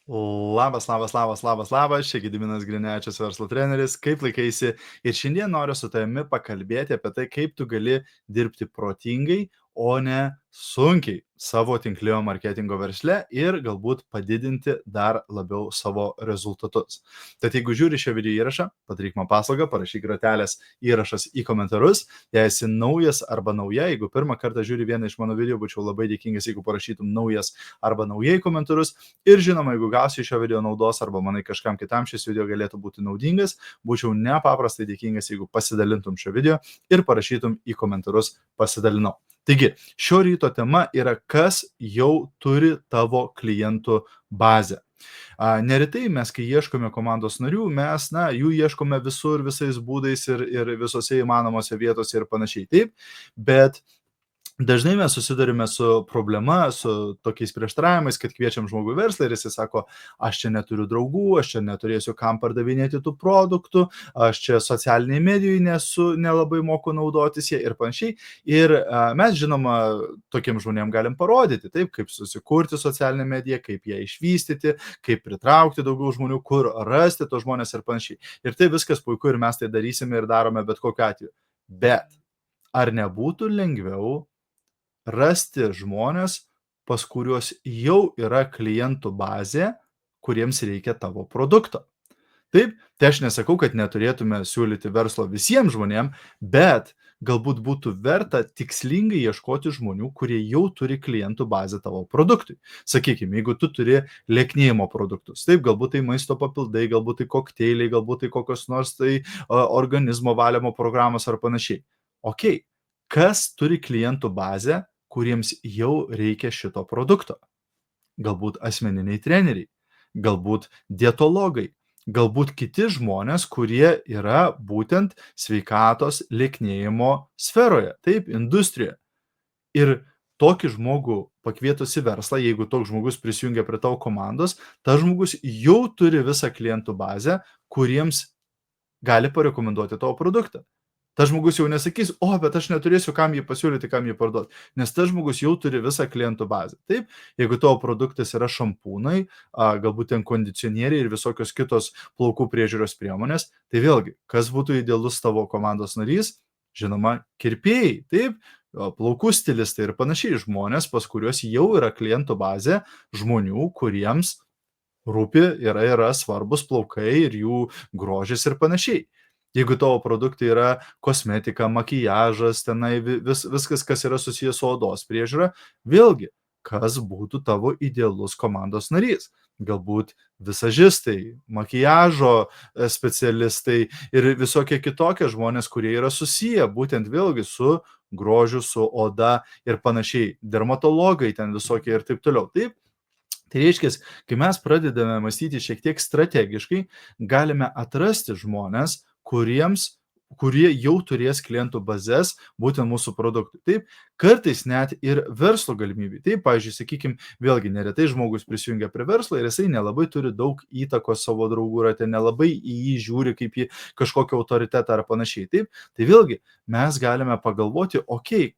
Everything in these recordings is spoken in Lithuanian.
Labas, čia Gediminas Grinevičius, verslo treneris, kaip laikaisi ir šiandien noriu su tavimi pakalbėti apie tai, kaip tu gali dirbti protingai, o ne sunkiai savo tinklinio marketingo versle ir galbūt padidinti dar labiau savo rezultatus. Tad jeigu žiūri šio video įrašą, padaryk man paslaugą, parašyk ratelės įrašas į komentarus, jei esi naujas arba nauja, jeigu pirmą kartą žiūri vieną iš mano video, būčiau labai dėkingas, jeigu parašytum naujas arba naujai komentarus. Ir žinoma, jeigu gausi šio video naudos arba manai kažkam kitam šis video galėtų būti naudingas, būčiau nepaprastai dėkingas, jeigu pasidalintum šio video ir parašytum į komentarus pasidalinau. Taigi, šio ryto tema yra, kas jau turi tavo klientų bazę. Neretai mes, kai ieškome komandos narių, mes jų ieškome visur, visais būdais ir visose įmanomose vietose ir panašiai. Taip, bet dažnai mes susidurime su problema, su tokiais prieštaravimais, kad kviečiam žmogų į verslą ir jis sako, aš čia neturiu draugų, aš čia neturėsiu kam pardavinėti tų produktų, aš čia socialiniai medijai nelabai moku naudotis jie ir panašiai. Ir mes, žinoma, tokiem žmonėm galim parodyti, taip, kaip susikurti socialinę mediją, kaip ją išvystyti, kaip pritraukti daugiau žmonių, kur rasti tos žmonės ir panašiai. Ir tai viskas puiku ir mes tai darysime ir darome bet kokiu atveju. Bet ar nebūtų lengviau rasti žmonės, pas kuriuos jau yra klientų bazė, kuriems reikia tavo produkto? Taip, tai aš nesakau, kad neturėtume siūlyti verslo visiems žmonėms, bet galbūt būtų verta tikslingai ieškoti žmonių, kurie jau turi klientų bazę tavo produktui. Sakykime, jeigu tu turi lieknėjimo produktus, taip, galbūt tai maisto papildai, galbūt tai kokteiliai, galbūt tai kokios nors tai organizmo valymo programos ar panašiai. Ok, kas turi klientų bazę, kuriems jau reikia šito produkto? Galbūt asmeniniai treneriai, galbūt dietologai, galbūt kiti žmonės, kurie yra būtent sveikatos lieknėjimo sferoje, taip, industrijoje. Ir tokį žmogų pakvietus į verslą, jeigu toks žmogus prisijungia prie tavo komandos, tas žmogus jau turi visą klientų bazę, kuriems gali parekomenduoti tavo produktą. Tas žmogus jau nesakys, bet aš neturėsiu kam jį pasiūlyti, kam jį parduoti, nes tas žmogus jau turi visą klientų bazę. Taip, jeigu tavo produktas yra šampūnai, galbūt ten kondicionieriai ir visokios kitos plaukų priežiūros priemonės, tai vėlgi, kas būtų idealus tavo komandos narys? Žinoma, kirpėjai, taip, plaukų stilistai ir panašiai žmonės, pas kuriuos jau yra klientų bazė žmonių, kuriems rūpi yra svarbus plaukai ir jų grožis ir panašiai. Jeigu tavo produktai yra kosmetika, makijažas, tenai viskas, kas yra susijęs su odos priežiūra, vėlgi, kas būtų tavo idealus komandos narys? Galbūt visažistai, makijažo specialistai ir visokie kitokie žmonės, kurie yra susiję būtent vėlgi su grožiu, su oda ir panašiai, dermatologai ten visokie ir taip toliau. Taip? Tai reiškia, kai mes pradedame mąstyti šiek tiek strategiškai, galime atrasti žmonės, kurie jau turės klientų bazės būtent mūsų produktui. Taip, kartais net ir verslo galimybė. Taip, pavyzdžiui, sakykime, vėlgi neretai žmogus prisijungia prie verslo ir jisai nelabai turi daug įtakos savo draugų rate, nelabai į jį žiūri kaip į kažkokį autoritetą ar panašiai. Taip, tai vėlgi mes galime pagalvoti,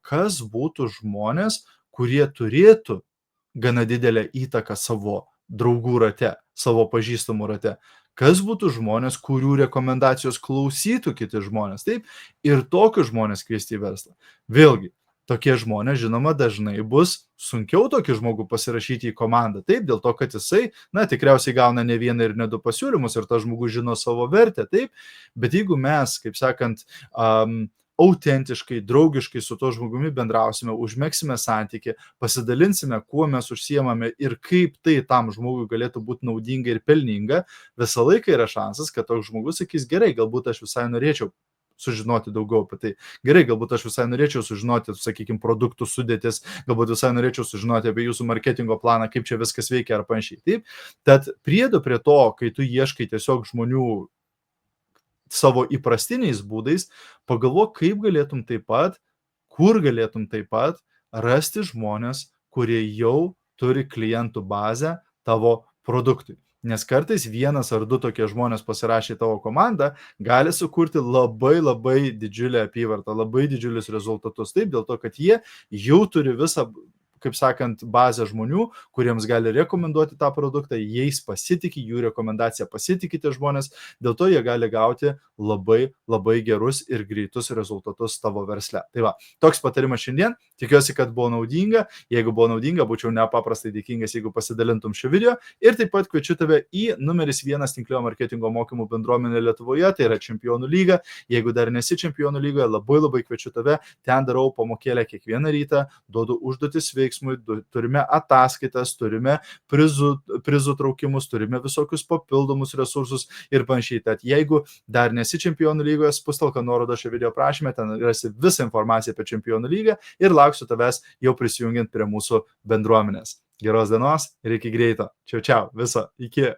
kas būtų žmonės, kurie turėtų gana didelę įtaką savo draugų rate, savo pažįstamų rate. Kas būtų žmonės, kurių rekomendacijos klausytų kiti žmonės, taip, ir tokius žmonės kviesti į verslą. Vėlgi, tokie žmonės, žinoma, dažnai bus sunkiau tokį žmogų pasirašyti į komandą, taip, dėl to, kad jisai, tikriausiai gauna ne vieną ir ne du pasiūlymus ir tas žmogus žino savo vertę, taip, bet jeigu mes, kaip sakant, autentiškai, draugiškai su to žmogumi bendrausime, užmegsime santykį, pasidalinsime, kuo mes užsiemame ir kaip tai tam žmogui galėtų būti naudinga ir pelninga, visą laiką yra šansas, kad toks žmogus sakys, gerai, galbūt aš visai norėčiau sužinoti daugiau apie tai. Gerai, galbūt aš visai norėčiau sužinoti, sakykime, produktų sudėtis, galbūt visai norėčiau sužinoti apie jūsų marketingo planą, kaip čia viskas veikia ar panašiai. Taip, tad priedo prie to, kai tu ieškai tiesiog žmonių savo įprastiniais būdais, pagalvok, kaip galėtum taip pat, kur galėtum taip pat rasti žmonės, kurie jau turi klientų bazę tavo produktui. Nes kartais vienas ar du tokie žmonės pasirašę tavo komandą gali sukurti labai didžiulę apyvartą, labai didžiulius rezultatus. Taip, dėl to, kad jie jau turi visą kaip sakant, bazę žmonių, kuriems gali rekomenduoti tą produktą, jais pasitikė, jų rekomendacija pasitikė tie žmonės, dėl to jie gali gauti labai, labai gerus ir greitus rezultatus tavo versle. Tai va, toks patarimas šiandien, tikiuosi, kad buvo naudinga, jeigu buvo naudinga, būčiau nepaprastai dėkingas, jeigu pasidalintum šio video ir taip pat kviečiu tave į numeris 1 tinklinio marketingo mokymų bendruomenę Lietuvoje, tai yra Čempionų lyga. Jeigu dar nesi Čempionų lygoje, labai kviečiu tave, ten darau pamokėlę kiekvieną rytą, duodu užduotis veiksmui, turime ataskaitas, turime prizų traukimus, turime visokius papildomus resursus ir panašiai. Tad jeigu dar nesi Čempionų lygoje, spustelk nuorodą šio video aprašyme, ten rasi visą informaciją apie Čempionų lygą ir lauksiu tavęs jau prisijungiant prie mūsų bendruomenės. Geros dienos ir iki greito. Čiau, viso, iki.